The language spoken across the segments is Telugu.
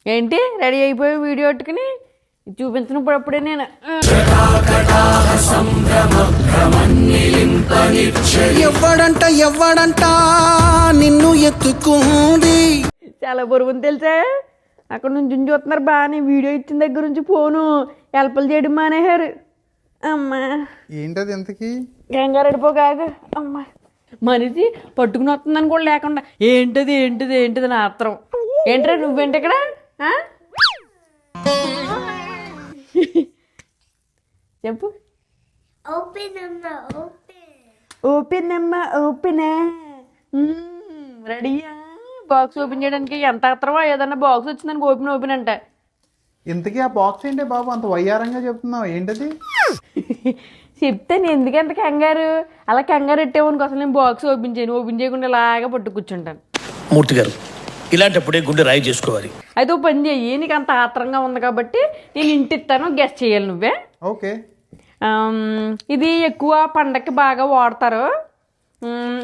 ఏంటి రెడీ అయిపోయి వీడియో పెట్టుకుని చూపించినప్పుడు అప్పుడే నేను ఎవ్వడంట నిన్ను ఎత్తుకుంది. చాలా బరువుని తెలుసా. అక్కడ నుంచి చూస్తున్నారు బాగానే, వీడియో ఇచ్చిన దగ్గర నుంచి ఫోను హెల్ప్లు చేయడం మానేశారు. అమ్మా ఏంటది ఎంతకి గంగారెడిపోగాగు. అమ్మా మనిషి పట్టుకుని వస్తుందని కూడా లేకుండా ఏంటది ఏంటిది ఏంటిది నా ఆత్రం. ఏంట్రా నువ్వేంటి ఇక్కడ? చెప్పు. ఓపెన్ అమ్మా ఓపెనా. రెడీయా? బాక్స్ ఓపెన్ చేయడానికి ఎంత ఆత్రమా? ఏదన్నా బాక్స్ వచ్చిందని ఓపెన్ అంటే. ఇంతకీ ఆ బాక్స్ ఏంటి బాబు అంత వయ్యారంగా చెప్తున్నావు? ఏంటది? చెప్తాను ఎందుకంత కంగారు. అలా కంగారు పెట్టేవానికి అసలు నేను బాక్స్ ఓపెన్ చేయకుండా ఇలాగా పట్టు కూర్చుంటాను. మూర్తి గారు ఇలాంటప్పుడే గుండె రాయి చేసుకోవాలి. అయితే ఓ పని చెయ్యి, నీకు అంత ఆత్రంగా ఉంది కాబట్టి నేను ఇంటి ఇస్తాను, గెస్ట్ చేయాలి నువ్వే. ఓకే. ఇది ఎక్కువ పండక్కి బాగా వాడతారు.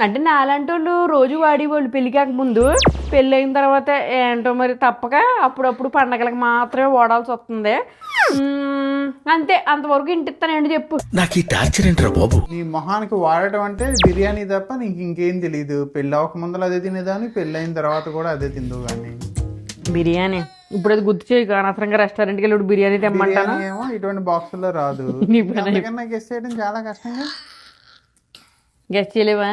అంటే నాలాంటి వాళ్ళు రోజు వాడేవాళ్ళు పెళ్ళి కాకముందు. పెళ్ళి అయిన తర్వాత ఏంటో మరి తప్పక అప్పుడప్పుడు పండగలకు మాత్రమే వాడాల్సి వస్తుంది. అంతే, అంతవరకు ఇంటిస్తానండి. చెప్పు. నాకు ఈ టార్చర్ ఏంట్రా బాబు? నీ మొహానికి వాడటం అంటే బిర్యానీ తప్ప నీకు ఇంకేం తెలియదు. పెళ్ళి అవ్వక ముందర అదే తినేదాన్ని, పెళ్ళి అయిన తర్వాత కూడా అదే తిందు. కానీ బిర్యానీ ఇప్పుడు అది గుర్తు చేయకు. అనవసరంగా రెస్టారెంట్కి వెళ్ళి ఇప్పుడు బిర్యానీ తెమ్మంటాను. ఏమో ఇటువంటి బాక్సుల్లో రాదు. గెస్ట్ చేయడం చాలా కష్టంగా. గెస్ట్ చేయలేవా?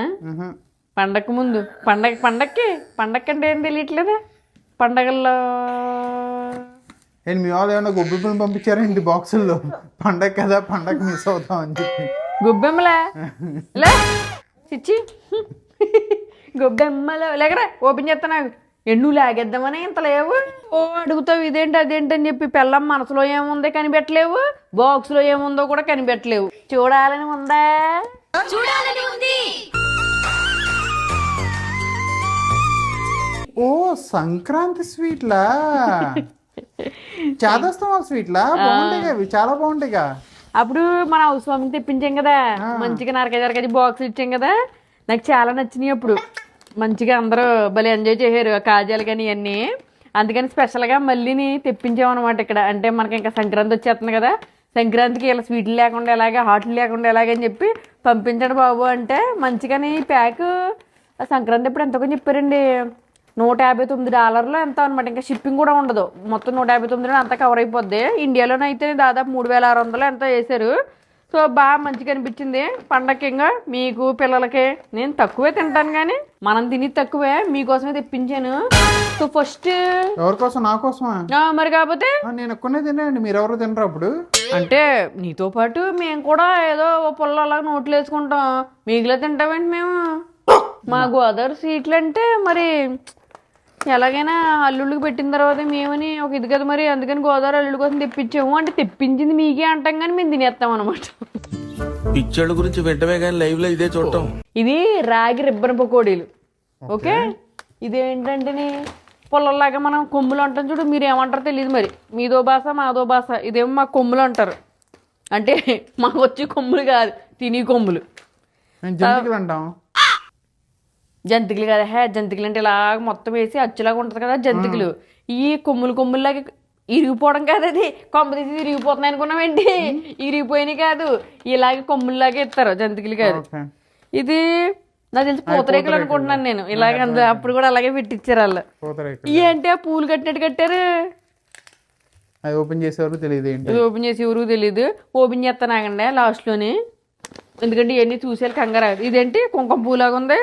పండగ ముందు పండక్కి అంటే ఏం తెలియట్లేదా? పండగల్లో మీ వాళ్ళు ఏమన్నా గొబ్బెమ్మలు పంపించారేంటి బాక్సుల్లో? పండగ కదా, పండగ మిస్ అవుతాం అని చెప్పి. గొబ్బెమ్మలా చిచ్చి గొబ్బెమ్మలు లేకరా ఓపెన్ చేస్తా. నాకు ఎన్ను లాగేద్దామని ఇంత లేవు. ఓ అడుగుతావు ఇదేంటి అదేంటి అని చెప్పి. పెళ్ళం మనసులో ఏముందో కనిపెట్టలేవు, బాక్స్లో ఏముందో కూడా కనిపెట్టలేవు. చూడాలని ఉందా? ఓ సంక్రాంతి స్వీట్లా, చాదస్తం స్వీట్లా బాగుంటాయి అవి, చాలా బాగుంటాయిగా. అప్పుడు మన హౌస్ వామింగ్ తెప్పించాం కదా, మంచిగా నరకేజీ బాక్స్ ఇచ్చాం కదా, నాకు చాలా నచ్చినాయి. అప్పుడు మంచిగా అందరూ భలే ఎంజాయ్ చేశారు కాజాలు కానీ ఇవన్నీ. అందుకని స్పెషల్గా మళ్ళీని తెప్పించామన్నమాట ఇక్కడ. అంటే మనకి ఇంకా సంక్రాంతి వచ్చేస్తుంది కదా, సంక్రాంతికి ఇలా స్వీట్లు లేకుండా ఎలాగే, హాట్లు లేకుండా ఎలాగని చెప్పి పంపించండి బాబు అంటే మంచిగానే ఈ ప్యాక్ సంక్రాంతి ఎప్పుడు ఎంతగా చెప్పారండి, $159 ఎంతో అనమాట. ఇంకా షిప్పింగ్ కూడా ఉండదు. మొత్తం $159 అంతా కవర్ అయిపోద్ది. ఇండియాలోనైతే దాదాపు 3600 ఎంతో వేశారు. సో బాగా మంచిగా అనిపించింది పండగకి. ఇంకా మీకు పిల్లలకి నేను తక్కువే తింటాను కానీ మనం తిని తక్కువే, మీకోసమే తెప్పించాను. సో ఫస్ట్ ఎవరి కోసం? నా కోసమా? మరి కాకపోతే నేను ఎక్కువనే తినండి, మీరు ఎవరు తినరు అప్పుడు. అంటే నీతో పాటు మేము కూడా ఏదో పుల్ల అలాగ నోట్లు వేసుకుంటాం, మిగిలిన తింటామేంటి మేము? మా గోదావరి సీట్లు అంటే మరి ఎలాగైనా అల్లుళ్ళకి పెట్టిన తర్వాత మేమని ఒక ఇది కదా మరి, అందుకని గోదావరి అల్లుడి కోసం తెప్పించాము. అంటే తెప్పించింది మీకే అంటాం కానీ మేము తినేస్తాం అనమాట. పిచ్చోళ్ళ గురించి వెంటనే కానీ లైవ్ లో ఇదే చూడటం. ఇది రాగి రిబ్బన్ పకోడీలు. ఓకే, ఇదేంటంటే పొలంలాగా మనం కొమ్ములు అంటాం చూడు, మీరు ఏమంటారో తెలియదు మరి, మీదో భాష మాదో భాష. ఇదేమో మా కొమ్ములు అంటారు. అంటే మాకు వచ్చి కొమ్ములు కాదు, తిని కొమ్ములు. జంతికలు అంటాం. జంతికలు కదా, జంతికలు అంటే ఇలాగ మొత్తం వేసి అచ్చులాగా ఉంటుంది కదా జంతికలు. ఈ కొమ్ములాగా ఇరిగిపోవడం కాదు, అది కొమ్మ తీసి ఇరిగిపోతున్నాయి అనుకున్నామేంటి? ఇరిగిపోయినాయి కాదు, ఇలాగే కొమ్ముల్లాగా ఇస్తారు జంతికలు కాదు. ఇది నాకు తెలిసి పూతరేకులు అనుకుంటున్నాను నేను. ఇలాగ అప్పుడు కూడా అలాగే పెట్టించారు వాళ్ళు. ఏంటి ఆ పూలు కట్టినట్టు కట్టారు. అది ఓపెన్ చేసేవారు తెలియదు. ఇది ఓపెన్ చేసి ఎవరు తెలియదు. ఓపెన్ చేస్తాను ఆగండి లాస్ట్లోని, ఎందుకంటే ఇవన్నీ చూసేయాలి కంగారు. ఇదేంటి కుంకుమ పూలాగా ఉంది,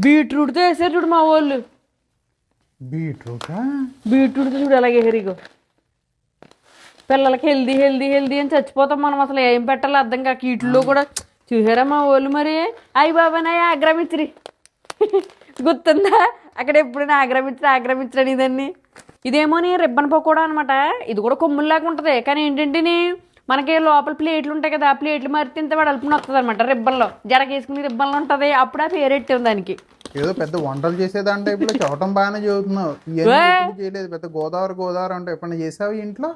బీట్రూట్తో వేసారు చూడు మా వాళ్ళు. బీట్రూట్తో చూడు అలాగే హెరిగో. పిల్లలకి హెల్దీ అని చచ్చిపోతాం మనం. అసలు ఏం పెట్టాలో అర్థం కాక వీటిల్లో కూడా చూసారా మా వాళ్ళు. మరి అయ్యి బాబాయ్ ఆగ్రమించరి గుర్తుందా? అక్కడ ఎప్పుడైనా ఆగ్రమించరని ఇదన్నీ. ఇదేమోని రిబ్బన్ పకోడా అనమాట. ఇది కూడా కొమ్ముల్లాగా ఉంటుంది కానీ ఏంటంటే మనకి లోపల ప్లేట్లు ఉంటాయి కదా, ఆ ప్లేట్లు మరితే ఇంత వెడల్పుని వస్తుంది అనమాట. రిబ్బన్లో జడకేసుకుని రిబ్బన్లో ఉంటుంది. అప్పుడు ఆ పేరెట్టాం దానికి. ఏదో పెద్ద వంటలు చేసేదంటే ఇప్పుడు చూడటం బాగానే చదువుతున్నావు. చేయలేదు. పెద్ద గోదావరి అంటే ఎప్పుడైనా చేసావు ఇంట్లో?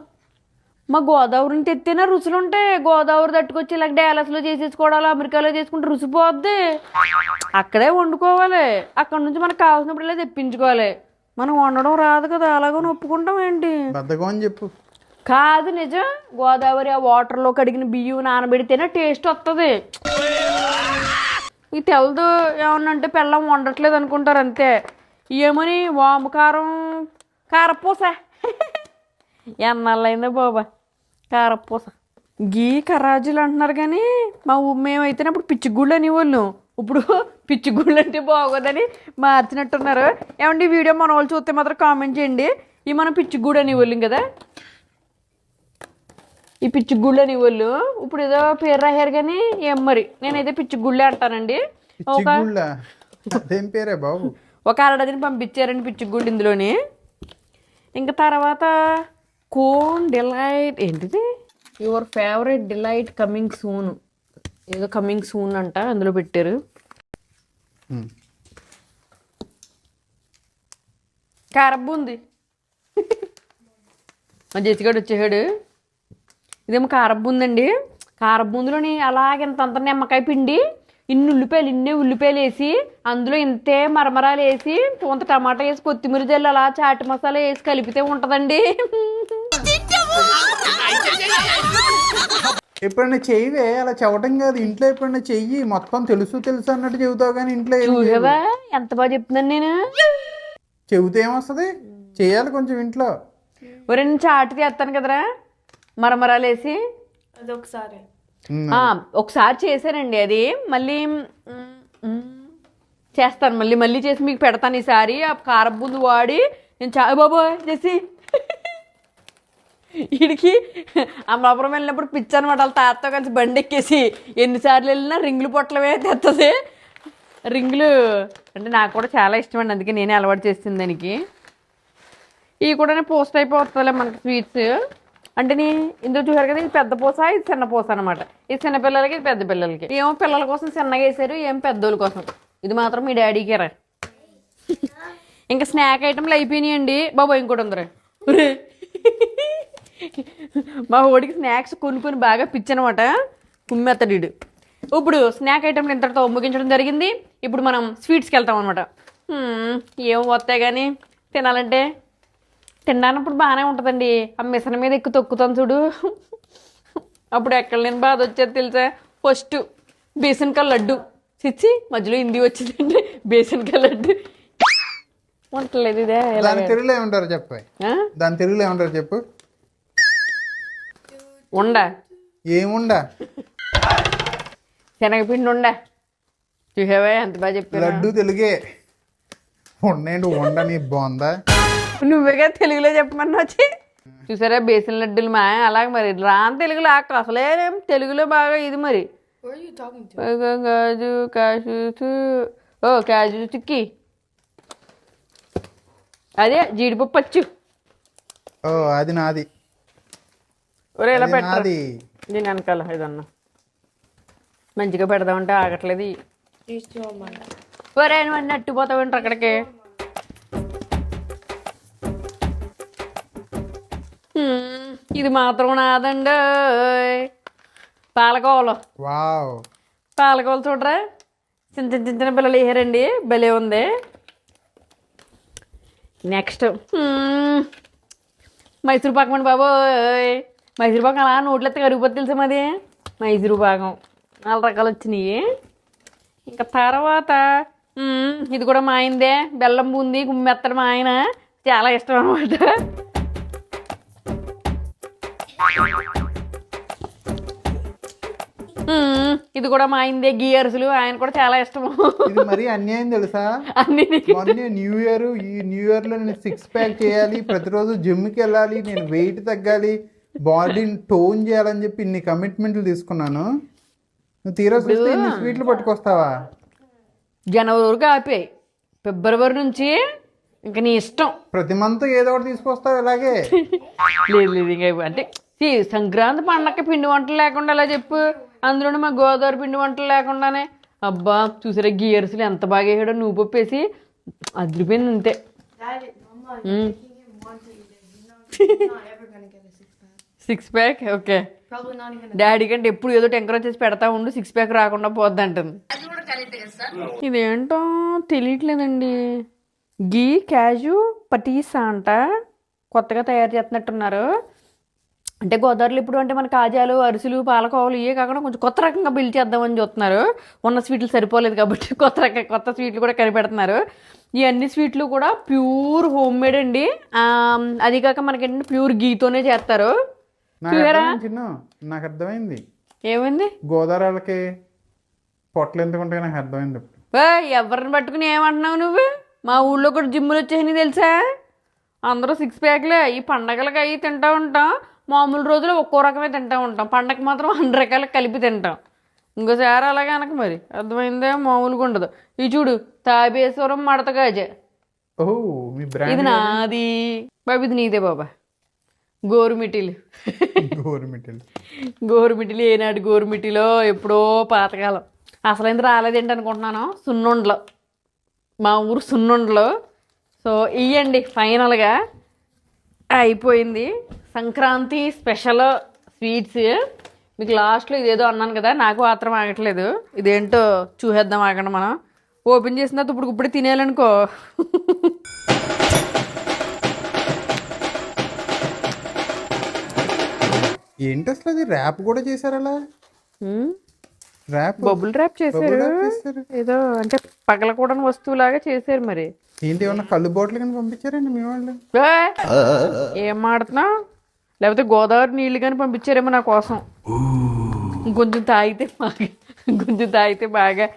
మా గోదావరిని తెత్తేనే రుచులు ఉంటాయి. గోదావరి తట్టుకొచ్చి ఇలా డాలస్లో చేసేసుకోవడాలి, అమెరికాలో చేసుకుంటే రుచి పోద్ది. అక్కడే వండుకోవాలి, అక్కడ నుంచి మనకు కావాల్సినప్పుడు ఇలా తెప్పించుకోవాలి. మనం వండడం రాదు కదా, అలాగని ఒప్పుకుంటాం ఏంటి? బద్దకం అని చెప్పు. కాదు నిజం. గోదావరి ఆ వాటర్లో కడిగిన బియ్యం నానబెడితేనే టేస్ట్ వస్తుంది. ఇది తెలదు. ఏమన్నంటే పెళ్ళం వండట్లేదు అనుకుంటారు అంతే. ఏమని వాము కారం కారపూస ఎన్నాళ్ళైందో బాబా కారపూస గీ కరాజులు అంటున్నారు. కానీ మేమైతే అప్పుడు పిచ్చిగుళ్ళు అనేవాళ్ళు. ఇప్పుడు పిచ్చిగుళ్ళు అంటే బాగోదని మార్చినట్టున్నారు. ఏమండి వీడియో మన వాళ్ళు చూస్తే మాత్రం కామెంట్ చేయండి. ఇవి మనం పిచ్చిగూడు అనేవాళ్ళం కదా, ఈ పిచ్చిగుళ్ళు అనేవాళ్ళు. ఇప్పుడు ఏదో పేరు రాశారు కానీ ఏం మరి, నేనైతే పిచ్చిగుళ్ళే అంటానండి. అదేం పేరే బాబు. ఒక అరడదిని పంపించారండి పిచ్చిగుళ్ళు ఇందులోని. ఇంకా తర్వాత కోన్ డిలైట్ ఏంటిది, your favourite delight coming soon, ఏదో కమింగ్ సూన్ అంట అందులో పెట్టారు. కారబ్బు ఉంది. మా జెసిగాడు వచ్చేసాడు. ఇదేమో కారబ్బు ఉందండి. కారబ్బుందులోని అలాగెంత నిమ్మకాయ పిండి, ఇన్ని ఉల్లిపాయలు వేసి అందులో ఇంతే మరమరాలు వేసి కొంత టమాటా వేసి కొత్తిమీర జల్లు అలా చాట్ మసాలా వేసి కలిపితే ఉంటుందండి. ఎప్పుడైనా చెయ్యవే అలా చెవటం కాదు, ఇంట్లో ఎప్పుడైనా చెయ్యి. మొత్తం తెలుసు అన్నట్టు చెబుతావు కానీ ఇంట్లో కదా ఎంత బాగా చెప్తున్నాను నేను. చెబితే ఏమొస్తుంది, చెయ్యాలి కొంచెం ఇంట్లో. ఒరే నేను చాట్ చేస్తాను కదరా మరమరాలు వేసి, అది ఒకసారి చేశానండి. అది మళ్ళీ చేస్తాను, మళ్ళీ చేసి మీకు పెడతాను ఈసారి. ఆ కారబుందు వాడి నేను బాబోయ్ చేసి వీడికి అమలాపురం వెళ్ళినప్పుడు పిచ్చి అనమాట. వాళ్ళ తాతతో కలిసి బండి ఎక్కేసి ఎన్నిసార్లు వెళ్ళినా రింగులు పొట్లమే తెస్తుంది. రింగులు అంటే నాకు కూడా చాలా ఇష్టం అండి, అందుకే నేనే అలవాటు చేసింది దానికి. ఇవి కూడా పోస్ట్ అయిపోతుందిలే మనకి స్వీట్స్. అంటే ఇందులో చూసారు కదా, ఇది పెద్ద పూస, ఇది చిన్న పూస అనమాట. ఇది చిన్నపిల్లలకి, ఇది పెద్ద పిల్లలకి. ఏమో పిల్లల కోసం చిన్నగా వేసారు, ఏం పెద్దోళ్ళ కోసం. ఇది మాత్రం మీ డాడీకి రా. ఇంకా స్నాక్ ఐటమ్లు అయిపోయినాయండి బాబు. ఇంకోటి ఉందిరా, మా ఓడికి స్నాక్స్ కొనుక్కొని బాగా పిచ్చనమాట, కుమ్మెత్తడీడు. ఇప్పుడు స్నాక్ ఐటమ్లు ఇంతటితో ముగించడం జరిగింది. ఇప్పుడు మనం స్వీట్స్కి వెళ్తాం అనమాట. ఏం వస్తాయి కానీ తినాలంటే తినడానప్పుడు బాగానే ఉంటుందండి. ఆ మిషన్ మీద ఎక్కువ తొక్కుతాను చూడు, అప్పుడు ఎక్కడ నేను బాధ వచ్చేది తెలుసా. ఫస్ట్ బేసన్ కా లడ్డు చిచ్చి, మధ్యలో హిందీ వచ్చిందండి. బేసన్ కా లడ్డు వంటలేదు. ఇదే దాని తెలుగులో ఏమంటారు చెప్పు, దాని తెలుగులో ఏమంటారు చెప్పు. ఉండ ఏముండా, శనగపిండి ఉండ. చూసావా ఎంత బాగా చెప్పారు. లడ్డు తెలుగే, ఉండేంటి ఉండని బాగుందా. నువ్వేగా తెలుగులో చెప్పమన్నా వచ్చి. చూసారా బేసన్ లడ్డూలు మా అలాగే మరి రాని తెలుగులో అసలే తెలుగులో బాగా ఇది మరి. కాజు కాజు చిక్కి, అదే జీడిపప్పు అచ్చు. ఓ అది నాది. ఒరే ఇలా పెట్టాలి దీని వెనకాల ఏదన్నా మంచిగా పెడదామంటే ఆగట్లేదు. ఒరే నువ్వు అన్నీ అట్టుపోతావేంటి అక్కడికి. ఇది మాత్రం నాదండి పాలకోవలు. పాలకోవలు చూడరా, చిన్న పిల్లలు వేసారండి, భలే ఉంది. నెక్స్ట్ మైసూరు పాకం అండి బాబోయ్. మైసూరు పాకం అలా నోట్లో ఎత్తే కరిగిపోతే తెలుసా మాది. మైసూరు పాకం 4 రకాలు వచ్చినాయి. ఇంకా తర్వాత ఇది కూడా మా ఆయనదే, బెల్లం బూంది గుమ్మెత్తడు. మా ఆయన చాలా ఇష్టం అనమాట. ఇది కూడా మా ఆయనదే, గీ అరుసులు. ఆయన కూడా చాలా ఇష్టము. ఇది మరి అన్యాయం తెలుసా. న్యూ ఇయర్, ఈ న్యూ ఇయర్ లో నేను 6 ప్యాక్ చేయాలి, ప్రతిరోజు జిమ్కి వెళ్ళాలి, నేను వెయిట్ తగ్గాలి, బాడీని టోన్ చేయాలని చెప్పి ఇన్ని కమిట్మెంట్లు తీసుకున్నాను. నువ్వు తీరా చూస్తే ఇన్ని స్వీట్లు పట్టుకొస్తావా. జనవరి వరకు ఆపాయి, ఫిబ్రవరి నుంచి ఇంకా నీ ఇష్టం. ప్రతి మంత్ ఏదో ఒకటి తీసుకొస్తావు ఇలాగే. లేదు ఇంకా అంటే సంక్రాంతి పండగకి పిండి వంటలు లేకుండా ఎలా చెప్పు. అందులోనే మా గోదావరి పిండి వంటలు లేకుండానే. అబ్బా చూసారా గీయర్స్లు ఎంత బాగా వేసాడో. నువ్వు పప్పేసి అదిరిపోయింది అంతే. 6 ప్యాక్ ఓకే. డాడీ కంటే ఎప్పుడు ఏదో ఎంకరేజ్ చేసి పెడతా ఉండు, 6 ప్యాక్ రాకుండా పోద్ది అంటుంది. ఇదేంటో తెలియట్లేదండి. గీ క్యాజు పటీసా అంట, కొత్తగా తయారు చేస్తున్నట్టున్నారు. అంటే గోదావరిలో ఇప్పుడు అంటే మన కాజాలు, అరిసెలు, పాలకోవలు ఇవే కాకుండా కొంచెం కొత్త రకంగా బిల్డ్ చేద్దామని చూస్తున్నారు. ఉన్న స్వీట్లు సరిపోలేదు కాబట్టి కొత్త స్వీట్లు కూడా కనిపెడుతున్నారు. ఈ అన్ని స్వీట్లు కూడా ప్యూర్ హోమ్ మేడ్ అండి. అది కాక మనకేంటంటే ప్యూర్ గీతోనే చేస్తారు. నాకు అర్థమైంది. ఏమైంది? గోదావరికి పొట్టలు ఎందుకు ఉంటాయి నాకు అర్థమైంది. ఎవరిని పట్టుకుని ఏమంటున్నావు నువ్వు? మా ఊళ్ళో కూడా జిమ్ములు వచ్చేసి తెలుసా, అందరూ 6 ప్యాక్లే. ఈ పండగలకి అవి తింటూ ఉంటాం, మామూలు రోజులు ఒక్కో రకమే తింటూ ఉంటాం, పండగ మాత్రం 100 రకాలకు కలిపి తింటాం. ఇంకోసారి అలాగే అనక మరి, అర్థమైందే? మామూలుగా ఉండదు. ఇది చూడు, తాబేశ్వరం మడత గాజే. ఇది నాది బాబు, ఇది నీదే బాబా. గోరుమిటీలు గోరుమిటీలు ఏనాడు గోరుమిటీలో ఎప్పుడో పాతకాలం. అసలు ఎందుకు రాలేదేంటి అనుకుంటున్నాను. సున్నుండలు, మా ఊరు సున్నుండలు. సో ఇవ్వండి ఫైనల్గా అయిపోయింది సంక్రాంతి స్పెషల్ స్వీట్స్. మీకు లాస్ట్లో ఇదేదో అన్నాను కదా, నాకు మాత్రం ఆగట్లేదు. ఇదేంటో చూసేద్దాం, ఆగండి. మనం ఓపెన్ చేసిన తర్వాత ఇప్పుడు తినేయాలనుకో. ఏంటి అసలు అది ర్యాప్ కూడా చేశారు అలా? ర్యాప్ బబుల్ ర్యాప్ చేశారు ఏదో, అంటే పగలకూడని వస్తువులాగా చేశారు. మరి ఏంటి, ఏమన్నా కళ్ళు బాటిల్ కానీ పంపించారండి మీ వాళ్ళు? ఏం ఆడుతున్నావు? లేకపోతే గోదావరి నీళ్ళు కానీ పంపించారేమో నా కోసం. కొంచెం తాగితే బాగా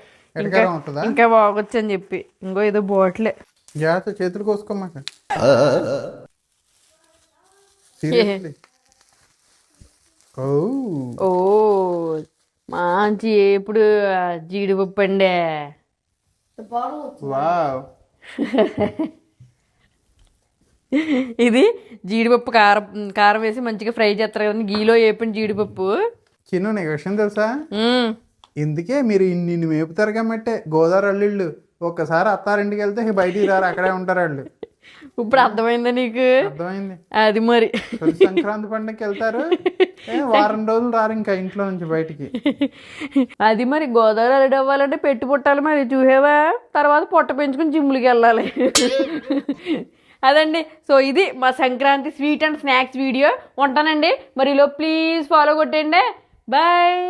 ఇంకా బాగొచ్చు అని చెప్పి. ఇంకో ఏదో బాటిలే. జాగ్రత్త, చేతులు కోసుకోమాక. ఓ మంచి ఇప్పుడు జీడిపప్పు అండి. ఇది జీడిపప్పు కారం వేసి మంచిగా ఫ్రై చేస్తారు కదా, గీలో వేపిన జీడిపప్పు. చిన్న నీకు విషయం తెలుసా? ఇందుకే మీరు ఇన్ని మేపుతారు కాబట్టి గోదావరి అల్లుళ్ళు ఒక్కసారి అత్తారింటికి వెళ్తే బయటికి రారు, అక్కడే ఉంటారు వాళ్ళు. ఇప్పుడు అర్థమైందా నీకు? అర్థమైంది. అది మరి సంక్రాంతి పండుగకి వెళ్తారు, వారం రోజులు రారు ఇంకా ఇంట్లో నుంచి బయటికి. అది మరి గోదావరి అల్లుడు అవ్వాలంటే పెట్టి పుట్టాలి మరి, చూసేవా? తర్వాత పొట్ట పెంచుకుని జిమ్లకి వెళ్ళాలి. అదండి. సో ఇది మా Sankranti sweet and snacks video. ఉంటానండి. మరి ప్లీజ్ ఫాలో కొట్టండి. బాయ్.